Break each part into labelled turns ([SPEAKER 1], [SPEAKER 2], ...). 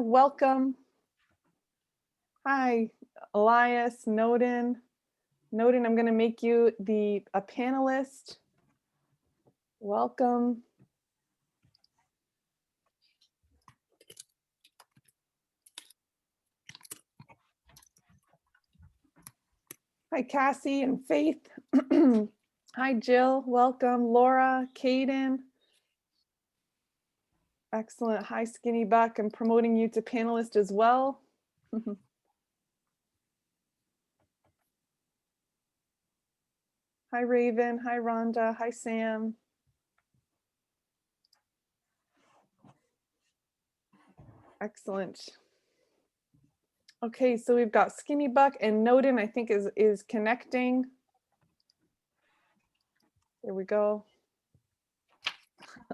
[SPEAKER 1] everyone. Welcome. Hi, Elias, Noden. Noden, I'm going to make you a panelist. Welcome. Hi, Cassie and Faith. Hi, Jill. Welcome. Laura, Caden. Excellent. Hi, Skinny Buck. I'm promoting you to panelist as well. Hi, Raven. Hi, Rhonda. Hi, Sam. Excellent. Okay, so we've got Skinny Buck and Noden, I think is connecting. There we go.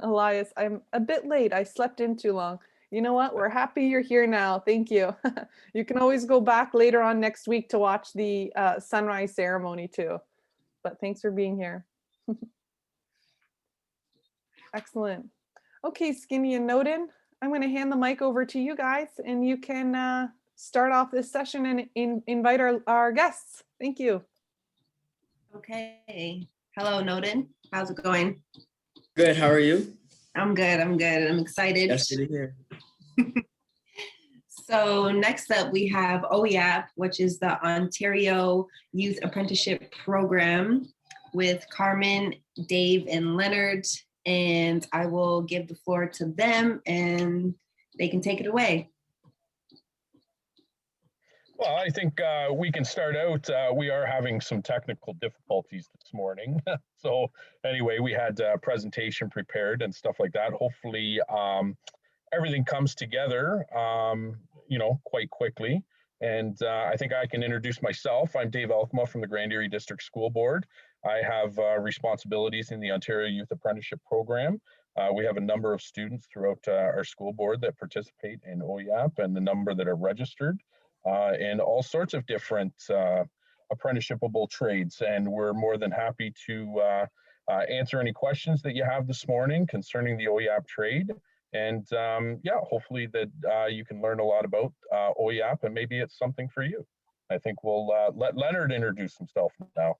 [SPEAKER 1] Elias, I'm a bit late. I slept in too long. You know what? We're happy you're here now. Thank you. You can always go back later on next week to watch the sunrise ceremony too. But thanks for being here. Excellent. Okay, Skinny and Noden, I'm going to hand the mic over to you guys and you can start off this session and invite our guests. Thank you.
[SPEAKER 2] Okay. Hello, Noden. How's it going?
[SPEAKER 3] Good. How are you?
[SPEAKER 2] I'm good. I'm excited.
[SPEAKER 3] That's good to hear.
[SPEAKER 2] So next up, we have OYAP, which is the Ontario Youth Apprenticeship Program with Carmen, Dave, and Leonard. And I will give the floor to them and they can take it away.
[SPEAKER 4] Well, I think we can start out. We are having some technical difficulties this morning. So anyway, we had a presentation prepared and stuff like that. Hopefully everything comes together, quite quickly. And I think I can introduce myself. I'm Dave Elkma from the Grand Erie District School Board. I have responsibilities in the Ontario Youth Apprenticeship Program. We have a number of students throughout our school board that participate in OYAP and the number that are registered. In all sorts of different apprenticeshipable trades. And we're more than happy to answer any questions that you have this morning concerning the OYAP trade. And hopefully that you can learn a lot about OYAP and maybe it's something for you. I think we'll let Leonard introduce himself now.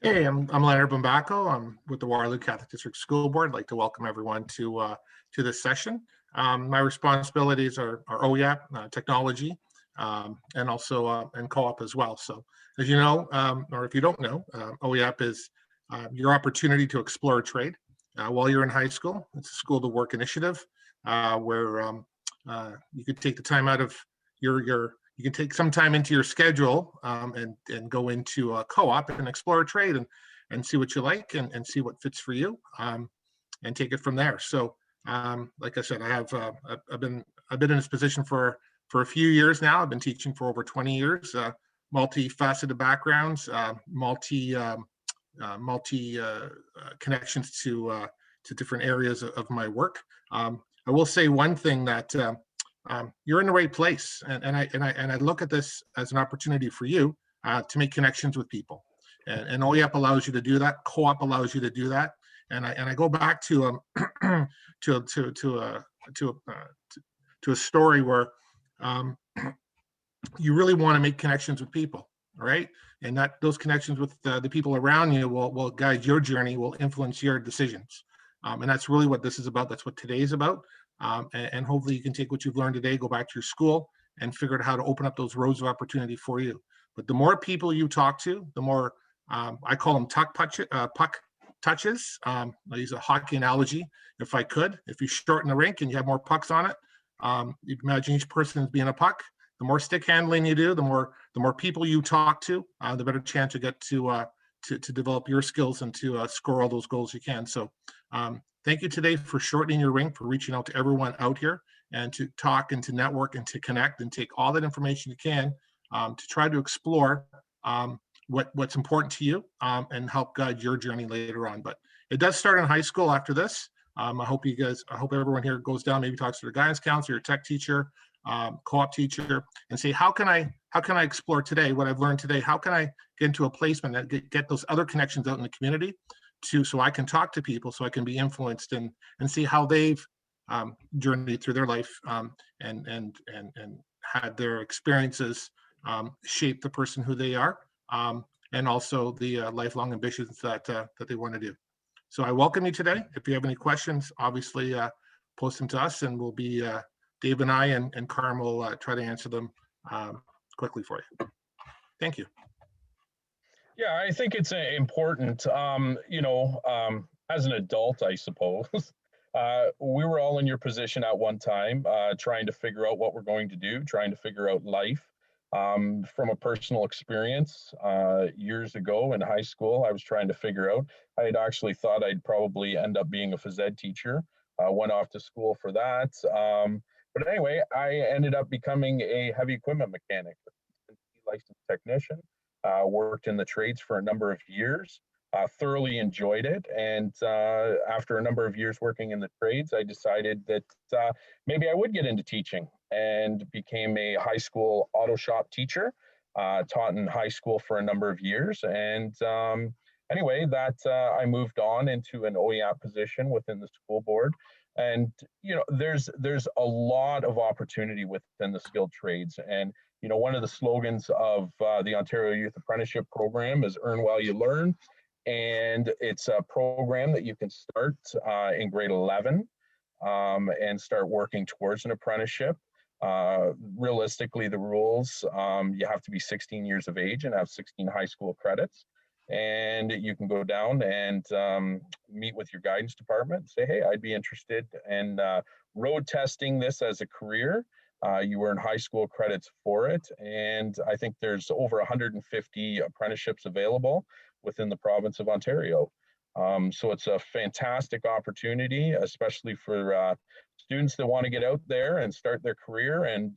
[SPEAKER 5] Hey, I'm Leonard Bumbaco. I'm with the Waterloo Catholic District School Board. I'd like to welcome everyone to this session. My responsibilities are OYAP, technology, and also and co-op as well. So as you know, or if you don't know, OYAP is your opportunity to explore a trade while you're in high school. It's a school to work initiative where you could take the time out of you can take some time into your schedule and go into a co-op and explore a trade and see what you like and see what fits for you and take it from there. So like I said, I've been in this position for a few years now. I've been teaching for over 20 years, multifaceted backgrounds, multi connections to different areas of my work. I will say one thing that you're in the right place, and I look at this as an opportunity for you to make connections with people, and OYAP allows you to do that. Co-op allows you to do that, and I go back to a story where you really want to make connections with people, all right? And that those connections with the people around you will guide your journey, will influence your decisions. And that's really what this is about. That's what today is about. And hopefully you can take what you've learned today, go back to your school and figure out how to open up those roads of opportunity for you. But the more people you talk to, the more, I call them puck touches. I'll use a hockey analogy if I could. If you shorten the rink and you have more pucks on it, you can imagine each person as being a puck. The more stick handling you do, the more people you talk to, the better chance you get to develop your skills and to score all those goals you can. So thank you today for shortening your rink, for reaching out to everyone out here and to talk and to network and to connect and take all that information you can to try to explore what's important to you and help guide your journey later on. But it does start in high school after this. I hope everyone here goes down, maybe talks to their guidance counselor, your tech teacher, co-op teacher, and say, how can I explore today what I've learned today? How can I get into a placement and get those other connections out in the community so I can talk to people, so I can be influenced and see how they've journey through their life, and had their experiences shape the person who they are, and also the lifelong ambitions that they want to do. So I welcome you today. If you have any questions, obviously post them to us, and we'll be Dave and I and Carm will try to answer them quickly for you. Thank you.
[SPEAKER 4] Yeah, I think it's important, as an adult, I suppose. We were all in your position at one time, trying to figure out what we're going to do, trying to figure out life. From a personal experience, years ago in high school, I was trying to figure out, I had actually thought I'd probably end up being a phys ed teacher. Went off to school for that. But anyway, I ended up becoming a heavy equipment mechanic, licensed technician. Worked in the trades for a number of years, thoroughly enjoyed it. And after a number of years working in the trades, I decided that maybe I would get into teaching and became a high school auto shop teacher, taught in high school for a number of years. And anyway, that I moved on into an OYAP position within the school board. And, there's a lot of opportunity within the skilled trades. And one of the slogans of the Ontario Youth Apprenticeship Program is Earn While You Learn. And it's a program that you can start in grade 11 and start working towards an apprenticeship. Realistically, the rules, you have to be 16 years of age and have 16 high school credits. And you can go down and meet with your guidance department and say, hey, I'd be interested in road testing this as a career. You earn high school credits for it. And I think there's over 150 apprenticeships available within the province of Ontario. So it's a fantastic opportunity, especially for students that want to get out there and start their career and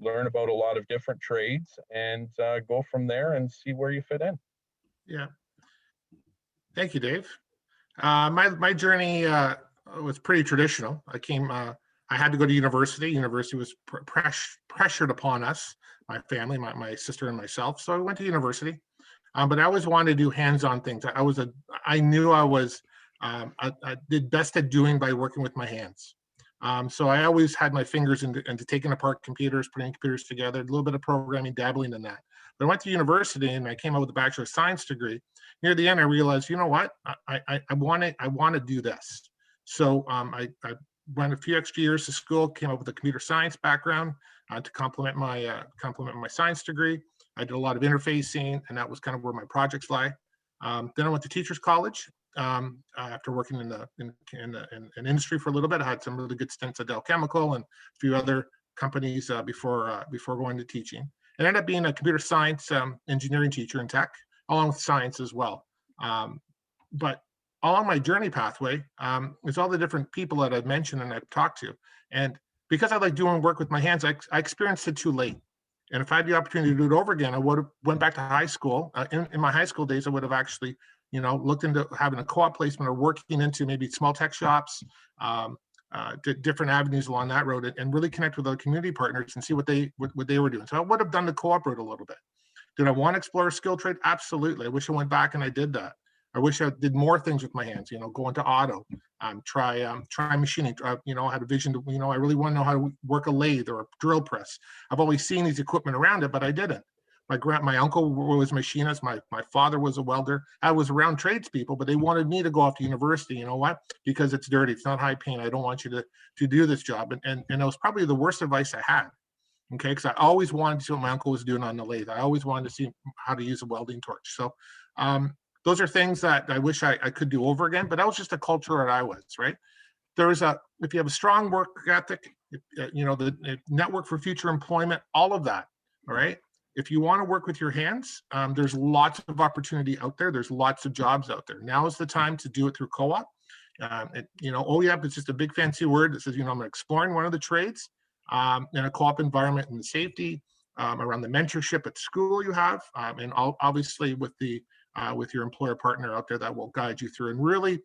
[SPEAKER 4] learn about a lot of different trades and go from there and see where you fit in.
[SPEAKER 5] Yeah. Thank you, Dave. My journey was pretty traditional. I had to go to university. University was pressured upon us, my family, my sister and myself. So I went to university, but I always wanted to do hands-on things. I knew I did best at doing by working with my hands. So I always had my fingers into taking apart computers, putting computers together, a little bit of programming, dabbling in that. But I went to university and I came out with a Bachelor of Science degree. Near the end, I realized, you know what, I want to do this. So I went a few extra years to school, came up with a computer science background to complement my science degree. I did a lot of interfacing, and that was kind of where my projects lie. Then I went to Teachers College. After working in industry for a little bit, I had some really good stints at Dow Chemical and a few other companies before going to teaching. And ended up being a computer science engineering teacher in tech, along with science as well. But along my journey pathway is all the different people that I've mentioned and I've talked to. And because I like doing work with my hands, I experienced it too late. And if I had the opportunity to do it over again, I would have went back to high school. In my high school days, I would have actually, looked into having a co-op placement or working into maybe small tech shops, different avenues along that road, and really connect with other community partners and see what they were doing. So I would have done the co-op route a little bit. Did I want to explore a skill trade? Absolutely. I wish I went back and I did that. I wish I did more things with my hands, go into auto, try machining. I had a vision to, I really want to know how to work a lathe or a drill press. I've always seen these equipment around it, but I didn't. My uncle was a machinist. My father was a welder. I was around tradespeople, but they wanted me to go off to university. You know what? Because it's dirty. It's not high paying. I don't want you to do this job. And it was probably the worst advice I had. Okay, because I always wanted to see what my uncle was doing on the lathe. I always wanted to see how to use a welding torch. So those are things that I wish I could do over again, but that was just a culture that I was, right? If you have a strong work ethic, the network for future employment, all of that, all right? If you want to work with your hands, there's lots of opportunity out there. There's lots of jobs out there. Now is the time to do it through co-op. OYAP is just a big fancy word that says, I'm exploring one of the trades in a co-op environment and the safety around the mentorship at school you have, and obviously with your employer partner out there that will guide you through and really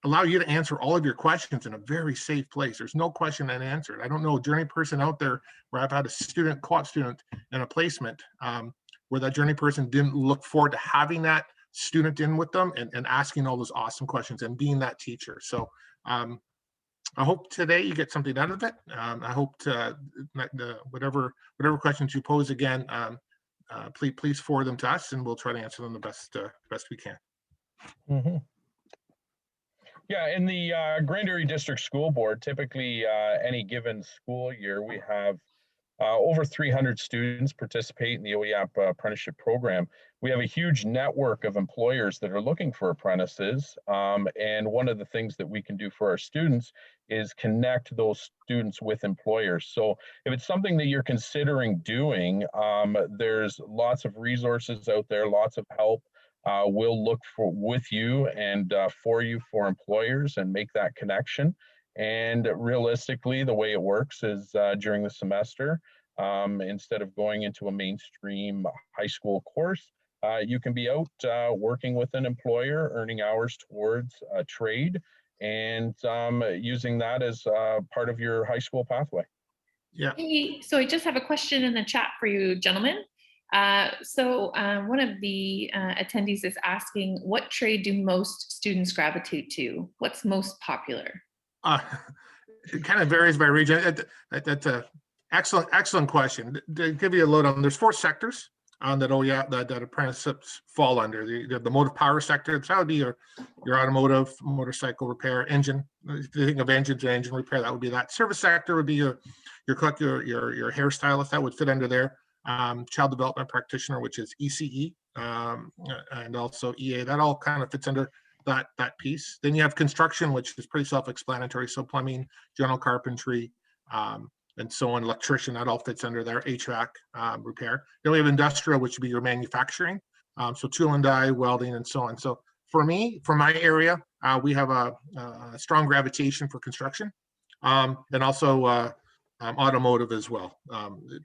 [SPEAKER 5] allow you to answer all of your questions in a very safe place. There's no question unanswered. I don't know a journey person out there where I've had a co-op student in a placement where that journey person didn't look forward to having that student in with them and asking all those awesome questions and being that teacher. So I hope today you get something out of it. I hope whatever questions you pose again, please forward them to us, and we'll try to answer them the best we can.
[SPEAKER 4] Mhm. Yeah, in the Grand Erie District School Board, typically any given school year, we have over 300 students participate in the OYAP apprenticeship program. We have a huge network of employers that are looking for apprentices. And one of the things that we can do for our students is connect those students with employers. So if it's something that you're considering doing, there's lots of resources out there, lots of help. We'll look for with you and for you for employers and make that connection. And realistically, the way it works is during the semester, instead of going into a mainstream high school course, you can be out working with an employer, earning hours towards a trade, and using that as part of your high school pathway.
[SPEAKER 5] Yeah.
[SPEAKER 6] Hey, so I just have a question in the chat for you, gentlemen. One of the attendees is asking, what trade do most students gravitate to? What's most popular?
[SPEAKER 5] It kind of varies by region. That's a excellent question. To give you a lowdown, there's 4 sectors that apprenticeships fall under. The motive power sector, that would be your automotive, motorcycle repair, engine. If you think of engines and engine repair, that would be that. Service sector would be your cook, your hairstylist, that would fit under there. Child development practitioner, which is ECE, and also EA, that all kind of fits under that piece. Then you have construction, which is pretty self-explanatory. So plumbing, general carpentry, and so on, electrician, that all fits under there, HVAC repair. Then we have industrial, which would be your manufacturing. So tool and die, welding, and so on. So for me, for my area, we have a strong gravitation for construction, and also automotive as well.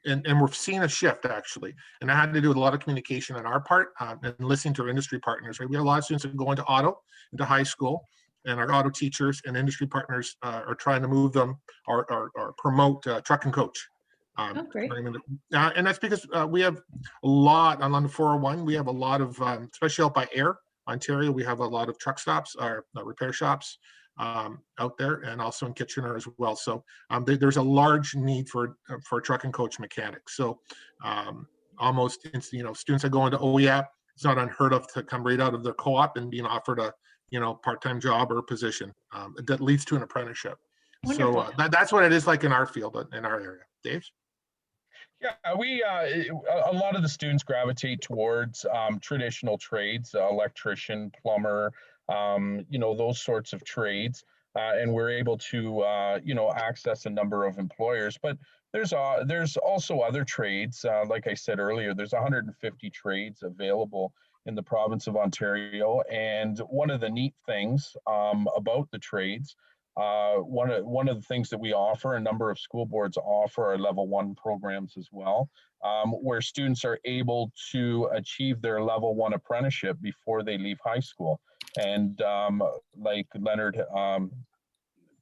[SPEAKER 5] And we're seeing a shift, actually. And that had to do with a lot of communication on our part, and listening to our industry partners. Right? We have a lot of students that go into high school, and our auto teachers and industry partners are trying to move them or promote truck and coach.
[SPEAKER 6] Oh, great.
[SPEAKER 5] And that's because we have a lot on the 401. We have a lot of, especially out by Air, Ontario, we have a lot of truck stops or repair shops out there, and also in Kitchener as well. So there's a large need for truck and coach mechanics. So almost, students that go into OYAP, it's not unheard of to come right out of their co-op and being offered a part-time job or position that leads to an apprenticeship.
[SPEAKER 6] Wonderful.
[SPEAKER 5] So that's what it is like in our field, in our area. Dave?
[SPEAKER 4] Yeah, a lot of the students gravitate towards traditional trades, electrician, plumber, those sorts of trades, and we're able to access a number of employers. But there's also other trades. Like I said earlier, there's 150 trades available in the province of Ontario, and one of the neat things about the trades. One of the things that we offer, a number of school boards offer, are level 1 programs as well, where students are able to achieve their level 1 apprenticeship before they leave high school. And like Leonard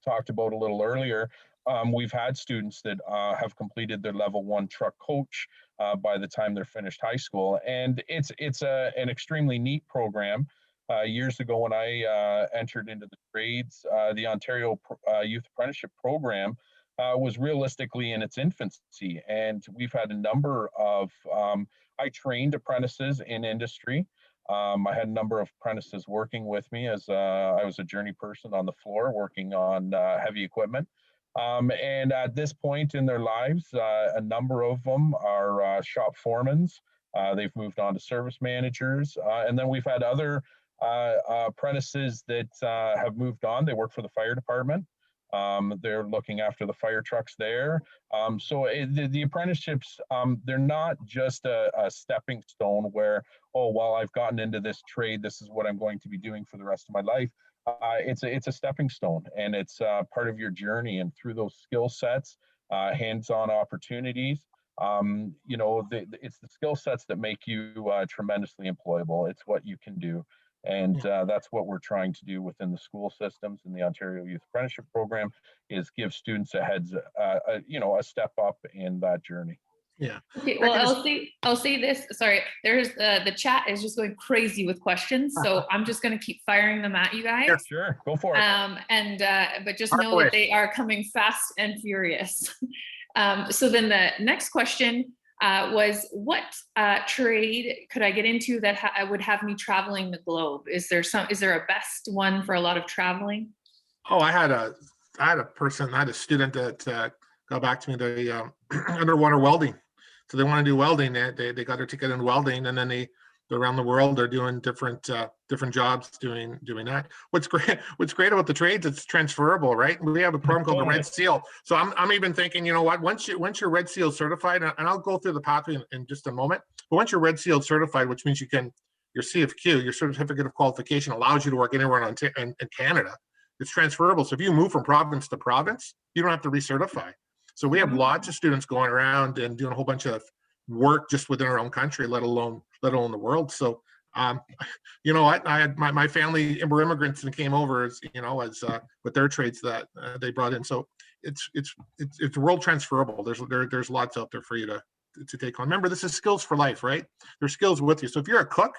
[SPEAKER 4] talked about a little earlier, we've had students that have completed their level 1 truck coach by the time they're finished high school. And it's an extremely neat program. Years ago, when I entered into the trades, the Ontario Youth Apprenticeship Program was realistically in its infancy. And we've had a number of, I trained apprentices in industry. I had a number of apprentices working with me as I was a journey person on the floor working on heavy equipment. And at this point in their lives, a number of them are shop foremans. They've moved on to service managers. And then we've had other apprentices that have moved on. They work for the fire department. They're looking after the fire trucks there. So the apprenticeships, they're not just a stepping stone where, oh, well, I've gotten into this trade, this is what I'm going to be doing for the rest of my life. It's a stepping stone, and it's part of your journey. And through those skill sets, hands-on opportunities, it's the skill sets that make you tremendously employable. It's what you can do. And that's what we're trying to do within the school systems in the Ontario Youth Apprenticeship Program, is give students a step up in that journey.
[SPEAKER 5] Yeah.
[SPEAKER 6] Okay,
[SPEAKER 5] I
[SPEAKER 6] well,
[SPEAKER 5] can
[SPEAKER 6] I'll say this. Sorry, there's the chat is just going crazy with questions, so I'm just going to keep firing them at you guys.
[SPEAKER 4] Sure, go for it.
[SPEAKER 6] But just
[SPEAKER 5] Fire
[SPEAKER 6] know
[SPEAKER 5] away.
[SPEAKER 6] that they are coming fast and furious. So then the next question was, what trade could I get into that would have me traveling the globe? Is there a best one for a lot of traveling?
[SPEAKER 5] Oh, I had a student that got back to me. They underwater welding. So they want to do welding. They got their ticket in welding, and then they're around the world. They're doing different jobs doing that. What's great about the trades, it's transferable, right? We have a program called the Red Seal. So I'm even thinking, you know what? Once you're Red Seal certified, and I'll go through the pathway in just a moment. But once you're Red Seal certified, which means your CFQ, your certificate of qualification, allows you to work anywhere in Canada. It's transferable. So if you move from province to province, you don't have to recertify. So we have lots of students going around and doing a whole bunch of work just within our own country, let alone the world. So, you know what? I had my family were immigrants and came over as with their trades that they brought in. So it's world transferable. There's lots out there for you to take on. Remember, this is skills for life, right? There's skills with you. So if you're a cook,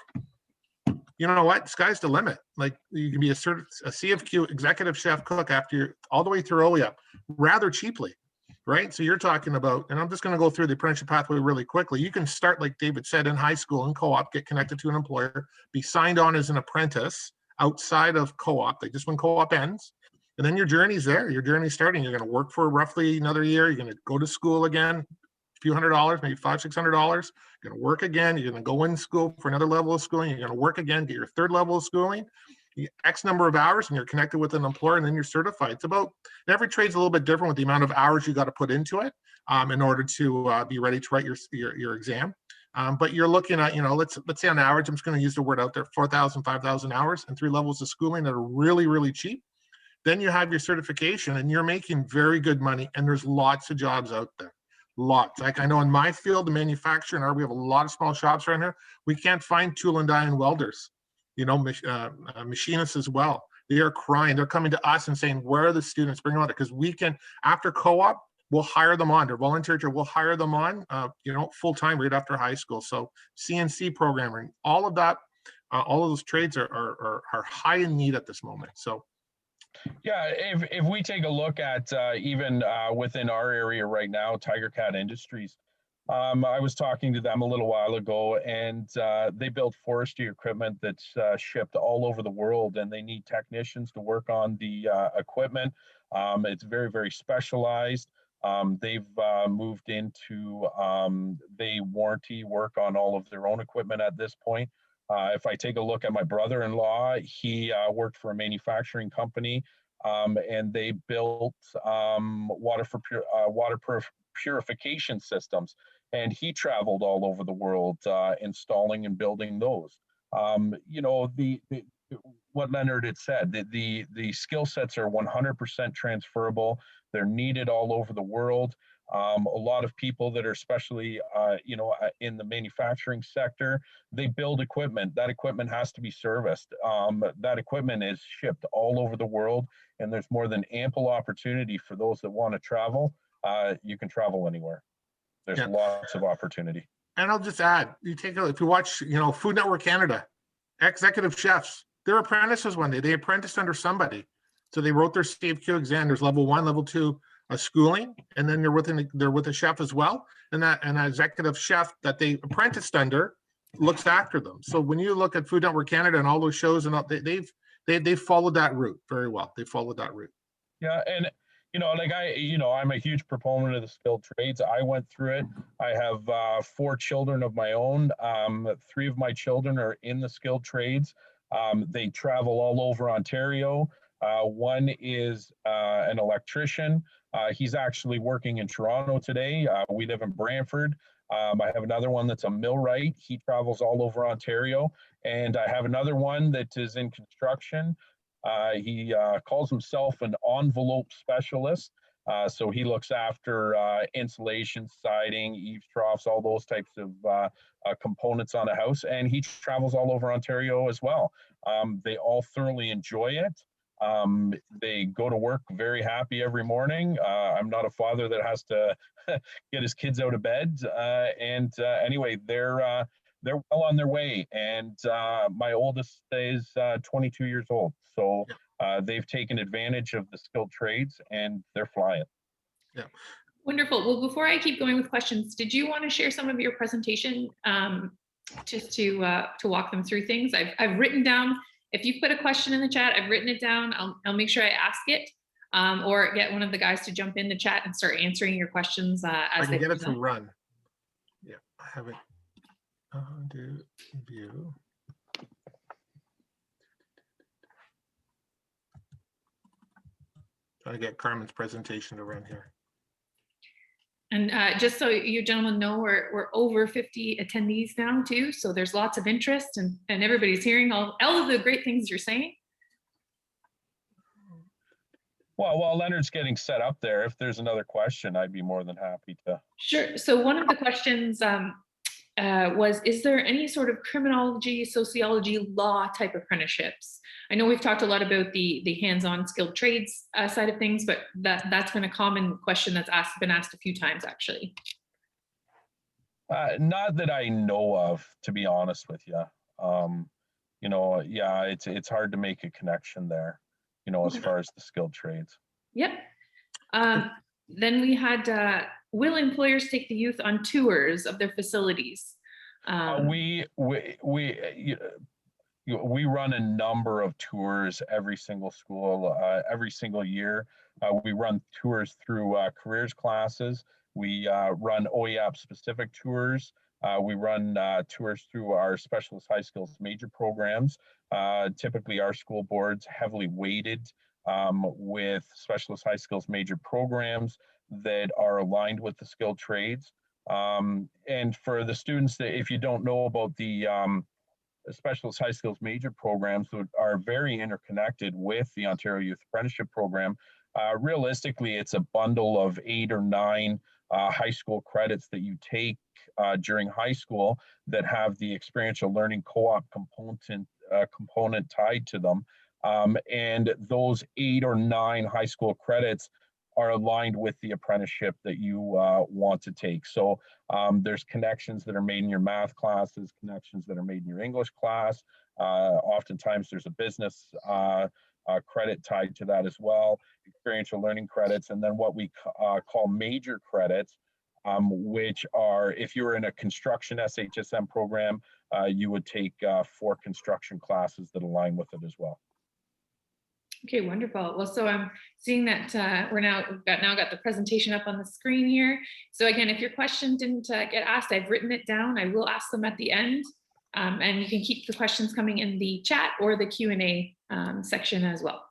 [SPEAKER 5] you know what? Sky's the limit. Like, you can be a CFQ executive chef cook after you're all the way through OYAP rather cheaply, right? So you're talking about, and I'm just going to go through the apprenticeship pathway really quickly. You can start, like David said, in high school and co-op, get connected to an employer, be signed on as an apprentice outside of co-op, like just when co-op ends. And then your journey's there. Your journey's starting. You're going to work for roughly another year. You're going to go to school again, few $100, maybe $500-$600. You're going to work again. You're going to go in school for another level of schooling. You're going to work again, get your third level of schooling, X number of hours, and you're connected with an employer, and then you're certified. It's about, every trade's a little bit different with the amount of hours you got to put into it in order to be ready to write your exam. But you're looking at, let's say on average, I'm just going to use the word out there, 4,000, 5,000 hours and 3 levels of schooling that are really, really cheap. Then you have your certification and you're making very good money, and there's lots of jobs out there. Lots. Like, I know in my field, the manufacturing, we have a lot of small shops around here. We can't find tool and die and welders, machinists as well. They are crying. They're coming to us and saying, where are the students? Bring them on, because we can, after co-op, we'll hire them on. They're volunteer, we'll hire them on, full-time right after high school. So CNC programming, all of that, all of those trades are high in need at this moment. So
[SPEAKER 4] yeah, if we take a look at even within our area right now, Tiger Cat Industries, I was talking to them a little while ago, and they build forestry equipment that's shipped all over the world, and they need technicians to work on the equipment. It's very, very specialized. They've moved into they warranty work on all of their own equipment at this point. If I take a look at my brother-in-law, he worked for a manufacturing company, and they built water purification systems, and he traveled all over the world installing and building those. What Leonard had said, the skill sets are 100% transferable. They're needed all over the world. A lot of people that are especially, in the manufacturing sector, they build equipment. That equipment has to be serviced. That equipment is shipped all over the world, and there's more than ample opportunity for those that want to travel. You can travel anywhere. There's lots of opportunity.
[SPEAKER 5] And I'll just add, if you watch, Food Network Canada, executive chefs, they're apprentices one day. They apprenticed under somebody. So they wrote their CFQ exam. There's level 1, level 2 schooling, and then they're with a chef as well. And an executive chef that they apprenticed under looks after them. So when you look at Food Network Canada and all those shows, and all, they've followed that route very well. They followed that route.
[SPEAKER 4] Yeah, and I'm a huge proponent of the skilled trades. I went through it. I have 4 children of my own. 3 of my children are in the skilled trades. They travel all over Ontario. One is an electrician. He's actually working in Toronto today. We live in Brantford. I have another one that's a millwright. He travels all over Ontario. And I have another one that is in construction. He calls himself an envelope specialist. So he looks after insulation, siding, eaves troughs, all those types of components on a house. And he travels all over Ontario as well. They all thoroughly enjoy it. They go to work very happy every morning. I'm not a father that has to get his kids out of bed. Anyway, they're well on their way. And my oldest is 22 years old. So they've taken advantage of the skilled trades and they're flying.
[SPEAKER 5] Yeah.
[SPEAKER 6] Wonderful. Well, before I keep going with questions, did you want to share some of your presentation just to walk them through things? I've written down, if you put a question in the chat, I've written it down. I'll make sure I ask it or get one of the guys to jump in the chat and start answering your questions as
[SPEAKER 5] I
[SPEAKER 6] they
[SPEAKER 5] can get it to
[SPEAKER 6] present.
[SPEAKER 5] run. Yeah, I have it. Do view. Trying to get Carmen's presentation to run here.
[SPEAKER 6] And just so you gentlemen know, we're over 50 attendees now too. So there's lots of interest and everybody's hearing all of the great things you're saying.
[SPEAKER 4] Well, while Leonard's getting set up there, if there's another question, I'd be more than happy to.
[SPEAKER 6] Sure. So one of the questions was, is there any sort of criminology, sociology, law type apprenticeships? I know we've talked a lot about the hands-on skilled trades side of things, but that's been a common question that's been asked a few times actually.
[SPEAKER 4] Not that I know of, to be honest with you. You know, yeah, it's hard to make a connection there, you know, as far as the skilled trades.
[SPEAKER 6] Yep. Then we had, will employers take the youth on tours of their facilities?
[SPEAKER 4] We run a number of tours every single school, every single year. We run tours through careers classes. We run OYAP specific tours. We run tours through our specialist high skills major programs. Typically our school board's heavily weighted with specialist high skills major programs that are aligned with the skilled trades. And for the students that, if you don't know about the specialist high skills major programs that are very interconnected with the Ontario Youth Apprenticeship Program, realistically, it's a bundle of 8 or 9 high school credits that you take during high school that have the experiential learning co-op component tied to them. And those 8 or 9 high school credits are aligned with the apprenticeship that you want to take. So there's connections that are made in your math classes, connections that are made in your English class. Oftentimes there's a business credit tied to that as well, experiential learning credits, and then what we call major credits, which are, if you're in a construction SHSM program, you would take 4 construction classes that align with it as well.
[SPEAKER 6] Okay, wonderful. Well, so I'm seeing that we're now got the presentation up on the screen here. So again, if your question didn't get asked, I've written it down. I will ask them at the end, and you can keep the questions coming in the chat or the Q&A section as well.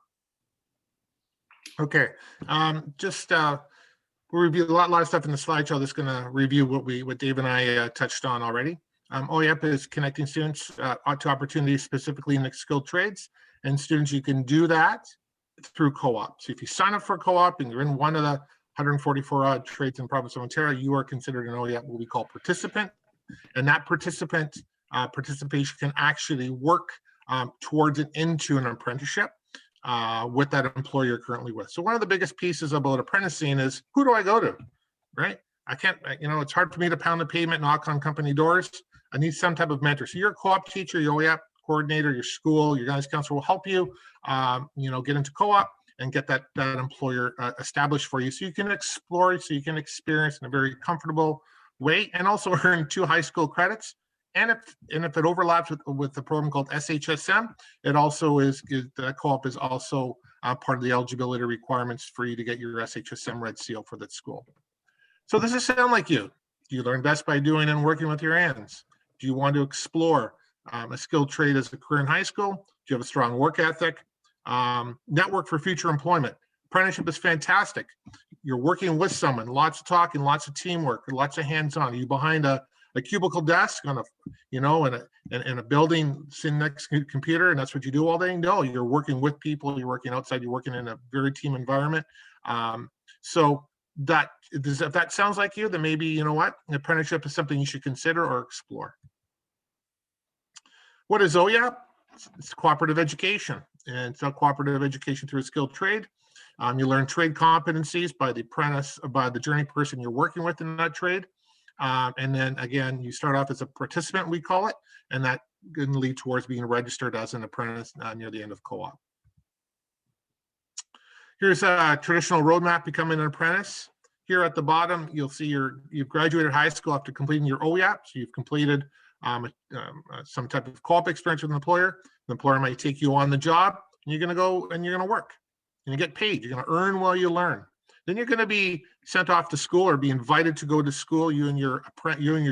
[SPEAKER 5] Okay, we'll review a lot of stuff in the slideshow that's going to review what Dave and I touched on already. OYAP is connecting students to opportunities specifically in the skilled trades. And students, you can do that through co-op. So if you sign up for a co-op and you're in one of the 144 odd trades in the province of Ontario, you are considered an OYAP, what we call participant. And that participation can actually work towards it into an apprenticeship with that employer you're currently with. So one of the biggest pieces about apprenticing is, who do I go to, right? I can't, you know, it's hard for me to pound the pavement, knock on company doors. I need some type of mentor. So you're a co-op teacher, your OYAP coordinator, your school, your guidance counselor will help you, you know, get into co-op and get that employer established for you, so you can explore, so you can experience in a very comfortable way, and also earn 2 high school credits. And if it overlaps with the program called SHSM, it also is that co-op is also part of the eligibility requirements for you to get your SHSM red seal for that school. So does this sound like you? Do you learn best by doing and working with your hands? Do you want to explore a skilled trade as a career in high school? Do you have a strong work ethic? Network for future employment. Apprenticeship is fantastic. You're working with someone, lots of talking, lots of teamwork, lots of hands-on. Are you behind a cubicle desk on a, you know, in a building sitting next to a computer, and that's what you do all day? No, you're working with people, you're working outside, you're working in a very team environment. So if that sounds like you, then maybe, you know what, an apprenticeship is something you should consider or explore. What is OYAP? it's cooperative education, and it's not cooperative education through a skilled trade. You learn trade competencies by the journey person you're working with in that trade. And then again, you start off as a participant, we call it, and that can lead towards being registered as an apprentice near the end of co-op. Here's a traditional roadmap becoming an apprentice. Here at the bottom, you'll see you've graduated high school after completing your OYAP. So you've completed some type of co-op experience with an employer. The employer might take you on the job, and you're going to go and you're going to work. And you get paid. You're going to earn while you learn. Then you're going to be sent off to school or be invited to go to school. You and your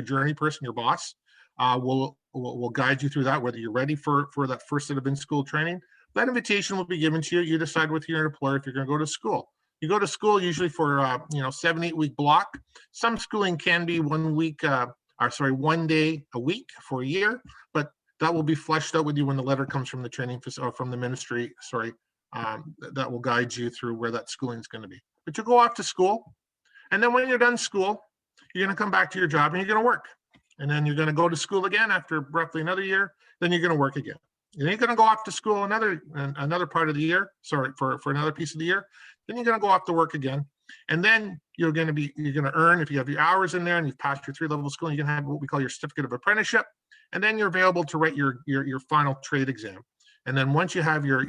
[SPEAKER 5] journey person, your boss, will guide you through that, whether you're ready for that first set of in-school training. That invitation will be given to you. You decide with your employer if you're going to go to school. You go to school usually for 7-8 week block. Some schooling can be 1 day a week for a year, but that will be fleshed out with you when the letter comes from the training or from the ministry. That will guide you through where that schooling is going to be. But you go off to school, and then when you're done school, you're going to come back to your job and you're going to work. And then you're going to go to school again after roughly another year. Then you're going to work again. And then you're going to go off to school another part of the year. For another piece of the year. Then you're going to go off to work again. And then you're going to earn, if you have your hours in there and you've passed your 3-level school, you're going to have what we call your certificate of apprenticeship. And then you're available to write your final trade exam. And then once you have your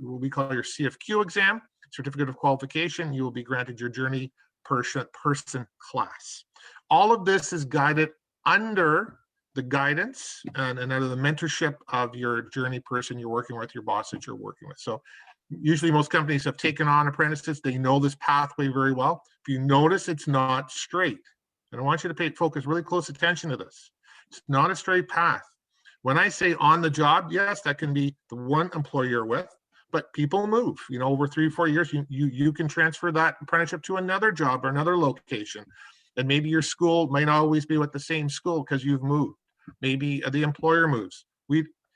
[SPEAKER 5] what we call your CFQ exam, certificate of qualification, you will be granted your journey person class. All of this is guided under the guidance and under the mentorship of your journey person you're working with, your boss that you're working with. So usually most companies have taken on apprentices. They know this pathway very well. If you notice, it's not straight. And I want you to focus really close attention to this. It's not a straight path. When I say on the job, yes, that can be the one employer you're with, but people move. Over 3-4 years, you can transfer that apprenticeship to another job or another location. And maybe your school might not always be with the same school because you've moved. Maybe the employer moves.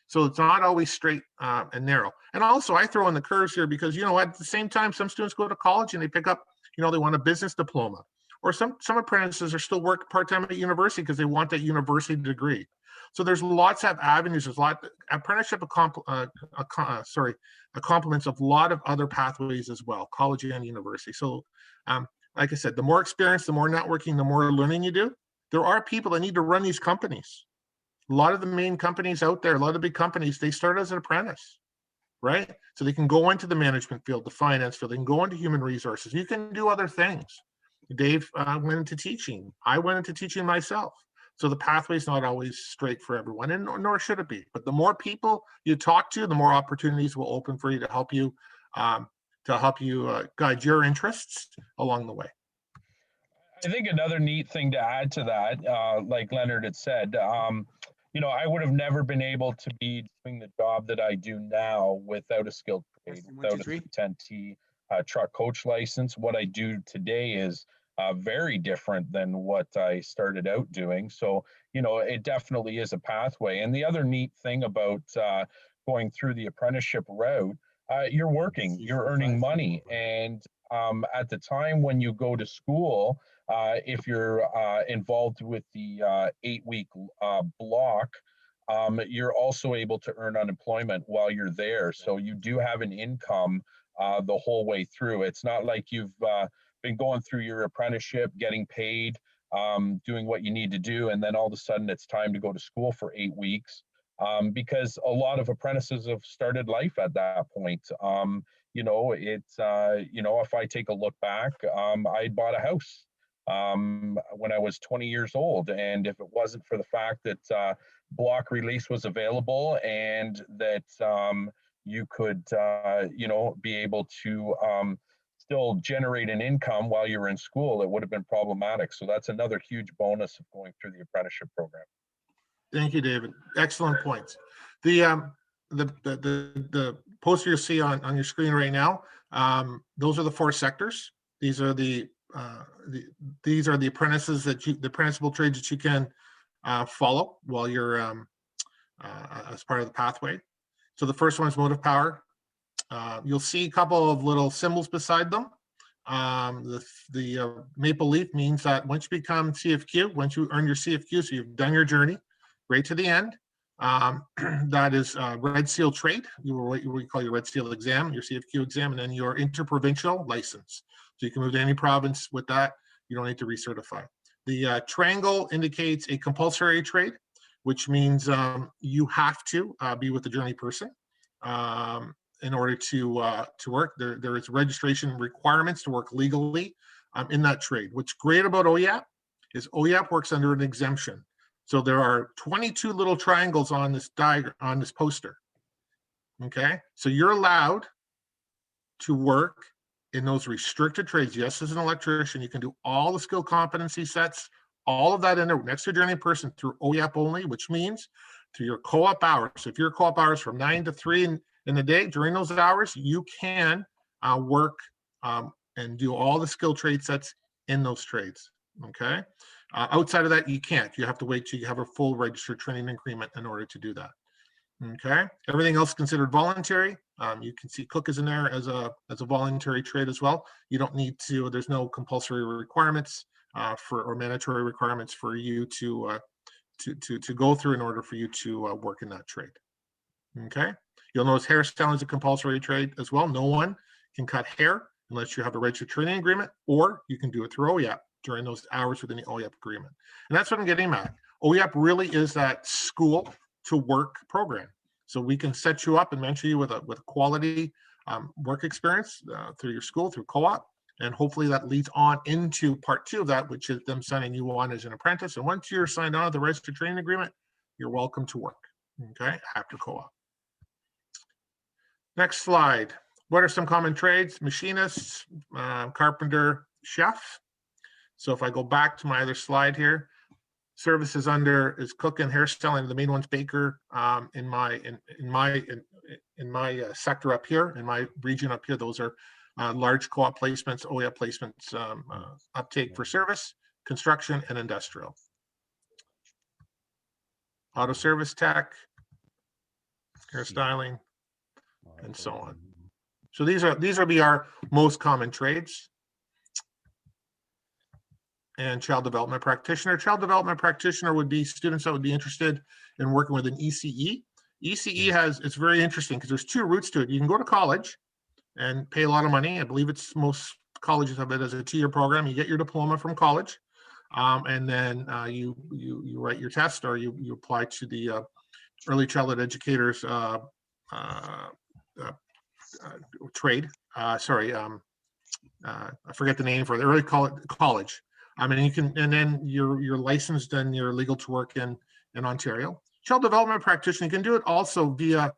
[SPEAKER 5] So it's not always straight and narrow. And also I throw in the curves here because, at the same time, some students go to college and they pick up, they want a business diploma. Or some apprentices are still working part-time at university because they want that university degree. So there's lots of avenues. There's apprenticeship complements of a lot of other pathways as well, college and university. So like I said, the more experience, the more networking, the more learning you do. There are people that need to run these companies. A lot of the main companies out there, a lot of big companies, they start as an apprentice, right? So they can go into the management field, the finance field, they can go into human resources. You can do other things. Dave went into teaching. I went into teaching myself. So the pathway is not always straight for everyone, and nor should it be. But the more people you talk to, the more opportunities will open for you to help you guide your interests along the way.
[SPEAKER 4] I think another neat thing to add to that, like Leonard had said, I would have never been able to be doing the job that I do now without a skilled trade, without a 10T truck coach license. What I do today is very different than what I started out doing. So, it definitely is a pathway. And the other neat thing about going through the apprenticeship route, you're working, you're earning money. And at the time when you go to school, if you're involved with the 8-week block, you're also able to earn unemployment while you're there. So you do have an income the whole way through. It's not like you've been going through your apprenticeship, getting paid, doing what you need to do, and then all of a sudden it's time to go to school for 8 weeks. Because a lot of apprentices have started life at that point. If I take a look back, I bought a house when I was 20 years old. And if it wasn't for the fact that block release was available and that you could, be able to still generate an income while you were in school, it would have been problematic. So that's another huge bonus of going through the apprenticeship program.
[SPEAKER 5] Thank you, David. Excellent points. The poster you see on your screen right now, those are the 4 sectors. These are the apprentices the principal trades that you can follow while you're as part of the pathway. So the first one is motive power. You'll see a couple of little symbols beside them. The maple leaf means that once you become CFQ, once you earn your CFQ, so you've done your journey right to the end, That is Red Seal trade. What you call your Red Seal exam, your CFQ exam, and then your interprovincial license. So you can move to any province with that. You don't need to recertify. The triangle indicates a compulsory trade, which means you have to be with the journey person in order to work. There is registration requirements to work legally in that trade. What's great about OYAP is OYAP works under an exemption. So there are 22 little triangles on this diagram, on this poster. Okay, so you're allowed to work in those restricted trades. Yes, as an electrician, you can do all the skill competency sets, all of that in there next to journey person through OYAP only, which means through your co-op hours. So if your co-op hours from 9 to 3 in the day, during those hours, you can work and do all the skill trade sets in those trades. Okay. Outside of that, you can't. You have to wait till you have a full registered training agreement in order to do that. Okay. Everything else considered voluntary. You can see cook is in there as a voluntary trade as well. You don't need to. There's no compulsory requirements or mandatory requirements for you to go through in order for you to work in that trade. Okay. You'll notice hairstyling is a compulsory trade as well. No one can cut hair unless you have a registered training agreement, or you can do it through OYAP during those hours within the OYAP agreement. And that's what I'm getting at. OYAP really is that school to work program. So we can set you up and mentor you with a quality work experience through your school, through co-op. And hopefully that leads on into part 2 of that, which is them signing you on as an apprentice. And once you're signed on to the registered training agreement, you're welcome to work, okay, after co-op. Next slide. What are some common trades? Machinist, carpenter, chef. So if I go back to my other slide here, services under is cook and hairstyling. The main one's baker. In my sector up here, in my region up here, those are large co-op placements, OYAP placements, uptake for service, construction, and industrial. Auto service tech, hairstyling, and so on. So these will be our most common trades. And child development practitioner. Child development practitioner would be students that would be interested in working with an ECE. ECE it's very interesting because there's 2 routes to it. You can go to college and pay a lot of money. I believe it's most colleges have it as a 2-year program. You get your diploma from college, and then you write your test, or you apply to the early childhood educators trade. I forget the name for it. Early college. And you can, and then you're licensed and you're legal to work in Ontario. Child development practitioner, you can do it also via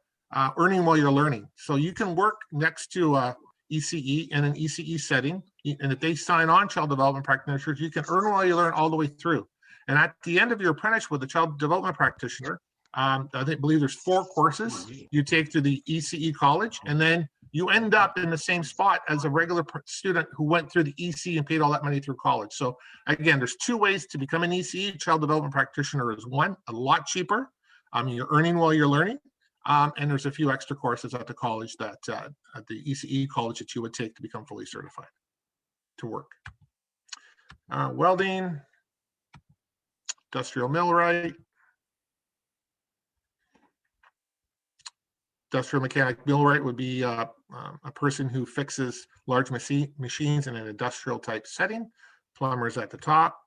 [SPEAKER 5] earning while you're learning. So you can work next to ECE in an ECE setting, and if they sign on child development practitioners, you can earn while you learn all the way through. And at the end of your apprenticeship with a child development practitioner, I believe there's 4 courses you take to the ECE college, and then you end up in the same spot as a regular student who went through the ECE and paid all that money through college. So again, there's 2 ways to become an ECE. Child development practitioner is one, a lot cheaper. You're earning while you're learning. And there's a few extra courses at the college that at the ECE college that you would take to become fully certified to work. Welding, industrial millwright, industrial mechanic millwright would be a person who fixes large machines in an industrial type setting. Plumbers at the top.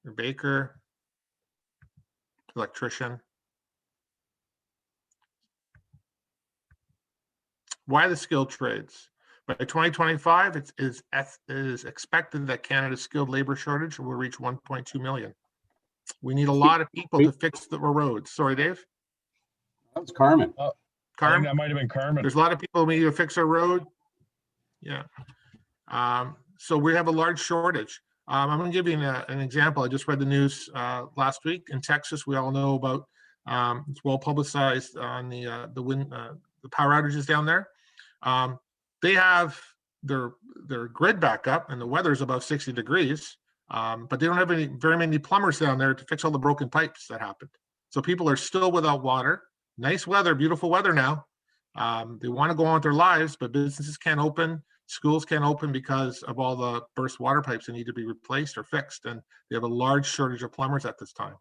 [SPEAKER 5] Your baker, electrician. Why the skilled trades? By 2025, it is expected that Canada's skilled labor shortage will reach 1.2 million. We need a lot of people to fix the roads. Sorry, Dave.
[SPEAKER 7] That was Carmen.
[SPEAKER 4] Carmen, that might have been Carmen.
[SPEAKER 5] There's a lot of people who need to fix our road. Yeah. So we have a large shortage. I'm going to give you an example. I just read the news last week in Texas. We all know about it's well publicized on the power outages down there. They have their grid back up, and the weather's above 60 degrees, but they don't have very many plumbers down there to fix all the broken pipes that happened. So people are still without water. Nice weather, beautiful weather now. They want to go on with their lives, but businesses can't open, schools can't open because of all the burst water pipes that need to be replaced or fixed, and they have a large shortage of plumbers at this time.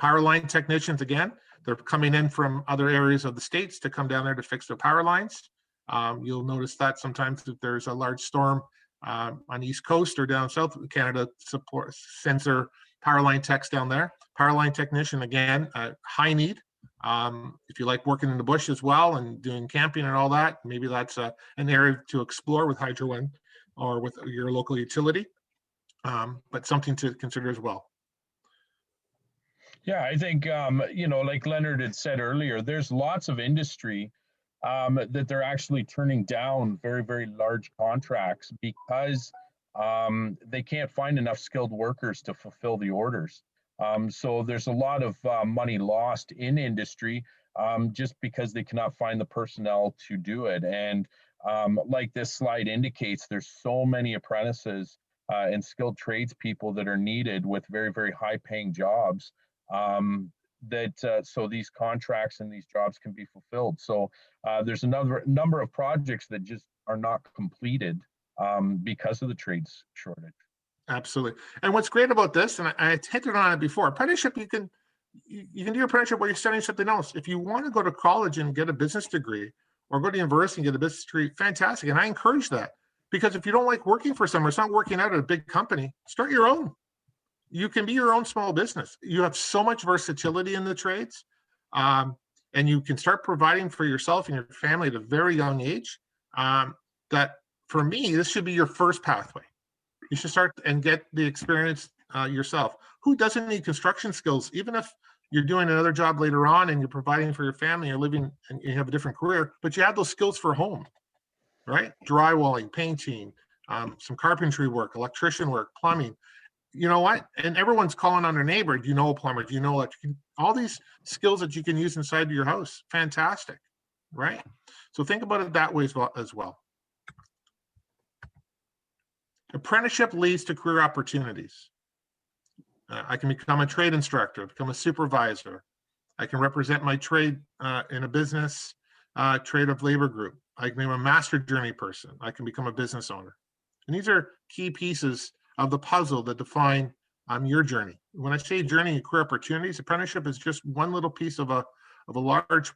[SPEAKER 5] Power line technicians, again, they're coming in from other areas of the states to come down there to fix their power lines. You'll notice that sometimes if there's a large storm on the East Coast or down south, Canada sends their power line techs down there. Power line technician, again, high need. If you like working in the bush as well and doing camping and all that, maybe that's an area to explore with Hydro One or with your local utility, but something to consider as well.
[SPEAKER 4] Yeah, I think, like Leonard had said earlier, there's lots of industry that they're actually turning down very, very large contracts because they can't find enough skilled workers to fulfill the orders. So there's a lot of money lost in industry just because they cannot find the personnel to do it. And like this slide indicates, there's so many apprentices and skilled tradespeople that are needed with very, very high paying jobs so these contracts and these jobs can be fulfilled. So there's another number of projects that just are not completed because of the trades shortage.
[SPEAKER 5] Absolutely. And what's great about this, and I hinted on it before, apprenticeship, you can do your apprenticeship while you're studying something else. If you want to go to college and get a business degree or go to university and get a business degree, fantastic. And I encourage that, because if you don't like working for someone, it's not working out at a big company, start your own. You can be your own small business. You have so much versatility in the trades, and you can start providing for yourself and your family at a very young age. That for me, this should be your first pathway. You should start and get the experience yourself. Who doesn't need construction skills? Even if you're doing another job later on and you're providing for your family, you're living and you have a different career, but you have those skills for home, right? Drywalling, painting, some carpentry work, electrician work, plumbing. You know what? And everyone's calling on their neighbor. Do you know a plumber? Do you know electric? All these skills that you can use inside your house. Fantastic, right? So think about it that way as well. Apprenticeship leads to career opportunities. I can become a trade instructor, become a supervisor. I can represent my trade in a business trade of labor group. I can become a master journey person. I can become a business owner. And these are key pieces of the puzzle that define your journey. When I say journey and career opportunities, apprenticeship is just one little piece of a large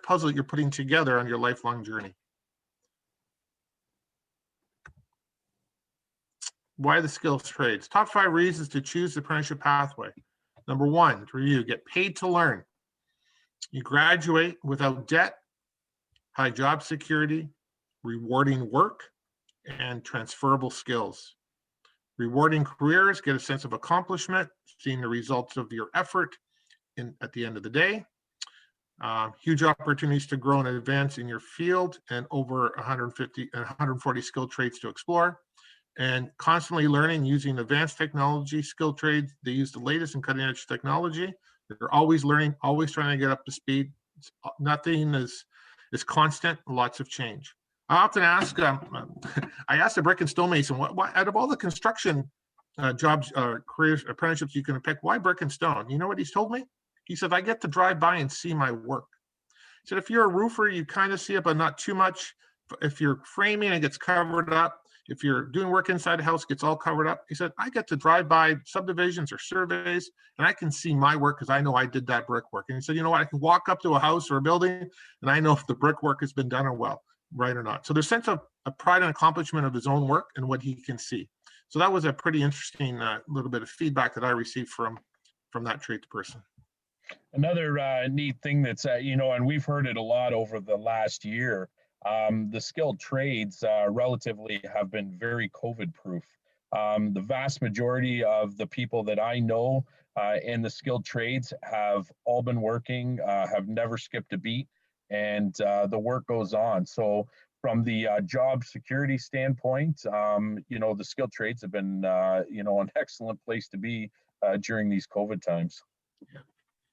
[SPEAKER 5] puzzle that you're putting together on your lifelong journey. Why the skills trades? Top 5 reasons to choose the apprenticeship pathway. Number 1, to review, get paid to learn. You graduate without debt, high job security, rewarding work, and transferable skills. Rewarding careers, get a sense of accomplishment, seeing the results of your effort at the end of the day. Huge opportunities to grow and advance in your field, and over 140 skilled trades to explore. And constantly learning using advanced technology, skilled trades. They use the latest and cutting edge technology. They're always learning, always trying to get up to speed. Nothing is constant, lots of change. I often ask, I asked a brick and stonemason, what out of all the construction jobs, careers, apprenticeships you can pick, why brick and stone? You know what he's told me? He said, I get to drive by and see my work. He said, if you're a roofer, you kind of see it, but not too much. If you're framing, it gets covered up. If you're doing work inside the house, it gets all covered up. He said, I get to drive by subdivisions or surveys, and I can see my work because I know I did that brickwork. And he said, you know what? I can walk up to a house or a building, and I know if the brickwork has been done or well, right or not. So there's a sense of a pride and accomplishment of his own work and what he can see. So that was a pretty interesting little bit of feedback that I received from that tradesperson.
[SPEAKER 4] Another neat thing that's, and we've heard it a lot over the last year, the skilled trades relatively have been very COVID proof. The vast majority of the people that I know in the skilled trades have all been working, have never skipped a beat, and the work goes on. So from the job security standpoint, the skilled trades have been, an excellent place to be during these COVID times.
[SPEAKER 5] Yeah.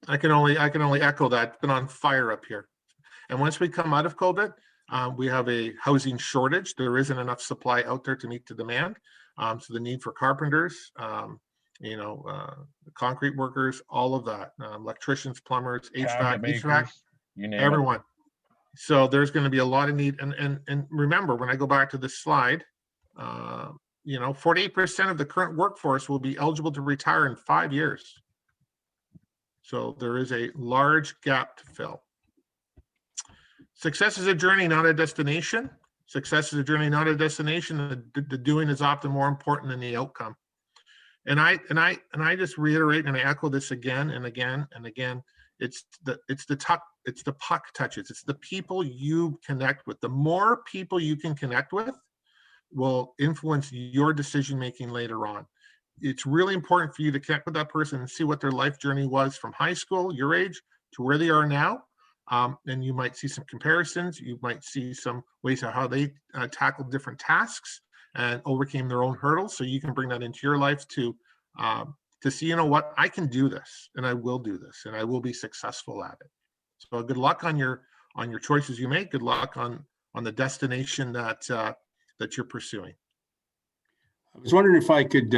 [SPEAKER 5] I can only echo that. It's been on fire up here. And once we come out of COVID, we have a housing shortage. There isn't enough supply out there to meet the demand. So the need for carpenters, concrete workers, all of that, electricians, plumbers, HVAC,
[SPEAKER 4] you name
[SPEAKER 5] everyone.
[SPEAKER 4] it.
[SPEAKER 5] So there's going to be a lot of need. And remember, when I go back to this slide, 48% of the current workforce will be eligible to retire in 5 years. So there is a large gap to fill. Success is a journey, not a destination. Success is a journey, not a destination. The doing is often more important than the outcome. And I just reiterate and I echo this again and again and again. It's the puck touches. It's the people you connect with. The more people you can connect with will influence your decision making later on. It's really important for you to connect with that person and see what their life journey was from high school, your age, to where they are now. And you might see some comparisons. You might see some ways of how they tackled different tasks and overcame their own hurdles. So you can bring that into your life to see, you know what, I can do this, and I will do this, and I will be successful at it. So good luck on your choices you make. Good luck on the destination that you're pursuing.
[SPEAKER 7] I was wondering if I could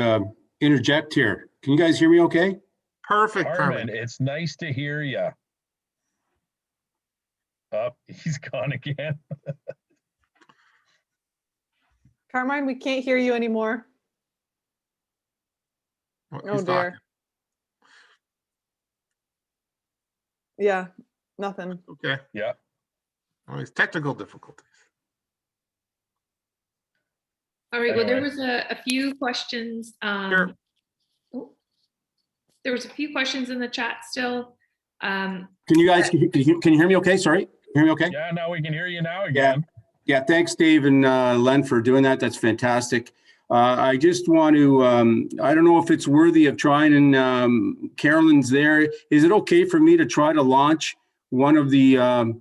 [SPEAKER 7] interject here. Can you guys hear me okay?
[SPEAKER 5] Perfect, Carmen.
[SPEAKER 4] It's nice to hear you. Oh, he's gone again.
[SPEAKER 1] Carmine, we can't hear you anymore.
[SPEAKER 5] Well,
[SPEAKER 1] Oh
[SPEAKER 5] he's
[SPEAKER 1] dear.
[SPEAKER 5] talking.
[SPEAKER 1] Yeah, nothing.
[SPEAKER 5] Okay.
[SPEAKER 4] Yeah.
[SPEAKER 5] Well, it's technical difficulties.
[SPEAKER 6] All right, well, there
[SPEAKER 4] Anyway.
[SPEAKER 6] was a few questions.
[SPEAKER 5] Sure.
[SPEAKER 6] Oh, there was a few questions in the chat still.
[SPEAKER 7] Can you guys, can you hear me okay? Sorry, can you hear me okay?
[SPEAKER 4] Yeah, now we can hear you now again.
[SPEAKER 7] Yeah, thanks, Dave and Len, for doing that. That's fantastic. I just want to, I don't know if it's worthy of trying, and Carolyn's there. Is it okay for me to try to launch one of the, a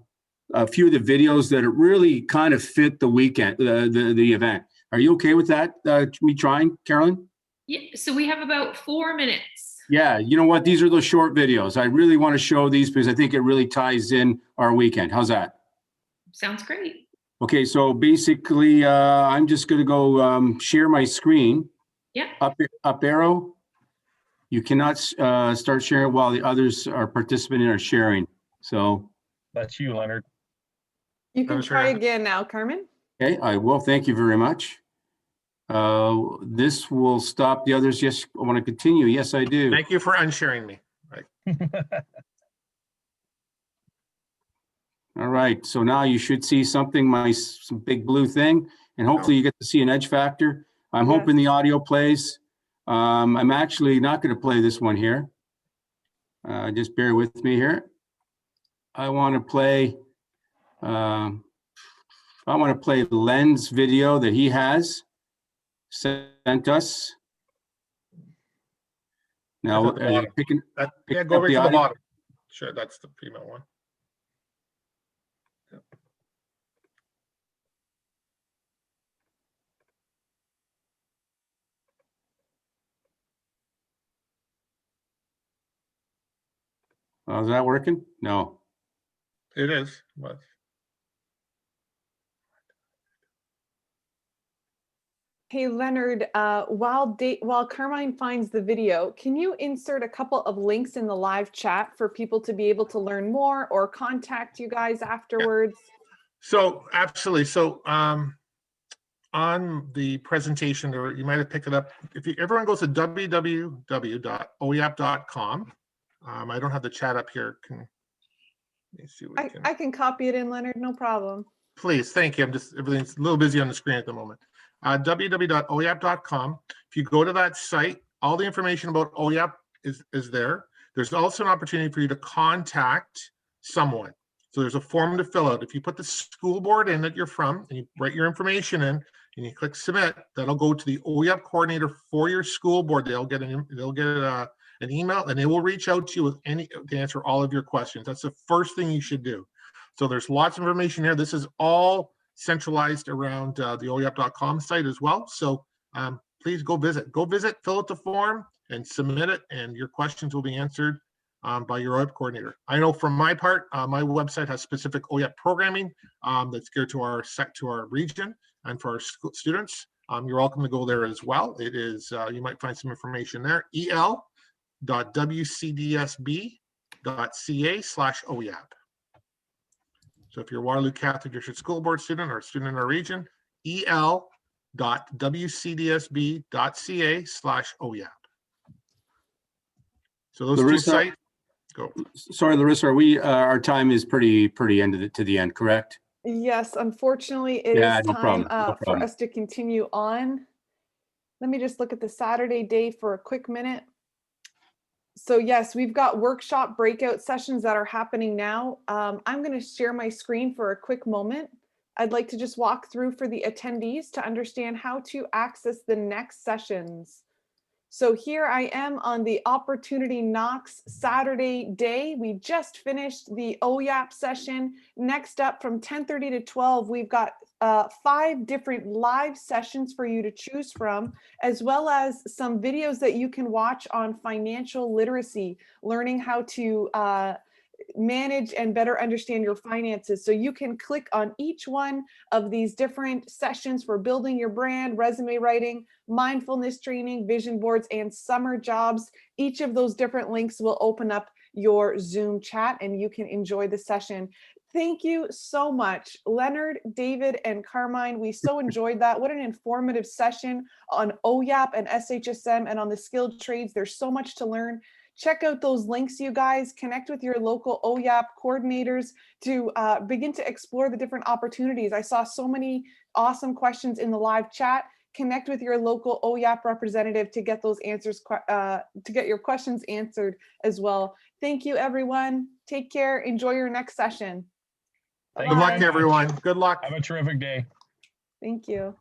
[SPEAKER 7] few of the videos that really kind of fit the weekend, the event? Are you okay with that, me trying, Carolyn?
[SPEAKER 6] Yeah, so we have about 4 minutes.
[SPEAKER 7] Yeah, you know what? These are those short videos. I really want to show these because I think it really ties in our weekend. How's that?
[SPEAKER 6] Sounds great.
[SPEAKER 7] Okay, so basically, I'm just going to go share my screen.
[SPEAKER 6] Yeah.
[SPEAKER 7] Up arrow. You cannot start sharing while the others are participating or sharing. So,
[SPEAKER 4] That's you, Leonard.
[SPEAKER 1] You can
[SPEAKER 5] That's
[SPEAKER 1] try
[SPEAKER 5] right.
[SPEAKER 1] again now, Carmen.
[SPEAKER 7] okay, I will. Thank you very much. This will stop the others. Yes, I want to continue. Yes, I do.
[SPEAKER 5] Thank you for unsharing me. Right.
[SPEAKER 7] All right, so now you should see something, some big blue thing, and hopefully you get to see an edge factor. I'm
[SPEAKER 1] Yes.
[SPEAKER 7] hoping the audio plays. I'm actually not going to play this one here. Just bear with me here. I want to play Len's video that he has sent us. Now,
[SPEAKER 5] At the
[SPEAKER 7] are you
[SPEAKER 5] bottom.
[SPEAKER 7] picking
[SPEAKER 5] Yeah,
[SPEAKER 7] picking
[SPEAKER 5] go
[SPEAKER 7] up
[SPEAKER 5] right
[SPEAKER 7] the
[SPEAKER 5] to the
[SPEAKER 7] audio?
[SPEAKER 5] bottom. Sure, that's the female one.
[SPEAKER 7] Oh, is that working? No.
[SPEAKER 5] It is, but
[SPEAKER 1] Hey, Leonard, while Carmine finds the video, can you insert a couple of links in the live chat for people to be able to learn more or contact you guys afterwards?
[SPEAKER 5] so absolutely. So on the presentation, or you might have picked it up. If everyone goes to www.oyap.com, I don't have the chat up here. Let me see what we can.
[SPEAKER 1] I can copy it in, Leonard, no problem.
[SPEAKER 5] Please, thank you. Everything's a little busy on the screen at the moment. www.oyap.com. If you go to that site, all the information about OYAP is there. There's also an opportunity for you to contact someone. So there's a form to fill out. If you put the school board in that you're from and you write your information in and you click submit, that'll go to the OYAP coordinator for your school board. They'll get an email and they will reach out to you with to answer all of your questions. That's the first thing you should do. So there's lots of information here. This is all centralized around the oyap.com site as well. So please go visit, fill out the form and submit it, and your questions will be answered by your OYAP coordinator. I know from my part, my website has specific OYAP programming that's geared to our region and for our students. You're welcome to go there as well. It is, you might find some information there, el.wcdsb.ca/OYAP. So if you're a Waterloo Catholic District School Board student or a student in our region, el.wcdsb.ca/OYAP. So those two
[SPEAKER 7] Larissa?
[SPEAKER 5] sites. Go.
[SPEAKER 7] Sorry, Larissa, are we, our time is pretty end to the end, correct?
[SPEAKER 1] Yes, unfortunately, it is
[SPEAKER 7] Yeah, no
[SPEAKER 1] time
[SPEAKER 7] problem, no
[SPEAKER 1] for
[SPEAKER 7] problem.
[SPEAKER 1] us to continue on. Let me just look at the Saturday day for a quick minute. So yes, we've got workshop breakout sessions that are happening now. I'm going to share my screen for a quick moment. I'd like to just walk through for the attendees to understand how to access the next sessions. So here I am on the Opportunity Knocks Saturday day. We just finished the OYAP session. Next up from 10:30 to 12, we've got 5 different live sessions for you to choose from, as well as some videos that you can watch on financial literacy, learning how to manage and better understand your finances. So you can click on each one of these different sessions for building your brand, resume writing, mindfulness training, vision boards, and summer jobs. Each of those different links will open up your Zoom chat and you can enjoy the session. Thank you so much, Leonard, David, and Carmine. We so enjoyed that. What an informative session on OYAP and SHSM and on the skilled trades. There's so much to learn. Check out those links, you guys. Connect with your local OYAP coordinators to begin to explore the different opportunities. I saw so many awesome questions in the live chat. Connect with your local OYAP representative to get those answers, to get your questions answered as well. Thank you, everyone. Take care. Enjoy your next session.
[SPEAKER 4] Thank
[SPEAKER 5] Good
[SPEAKER 4] you
[SPEAKER 5] luck,
[SPEAKER 4] very much.
[SPEAKER 5] everyone. Good luck.
[SPEAKER 4] Have a terrific day.
[SPEAKER 1] Thank you.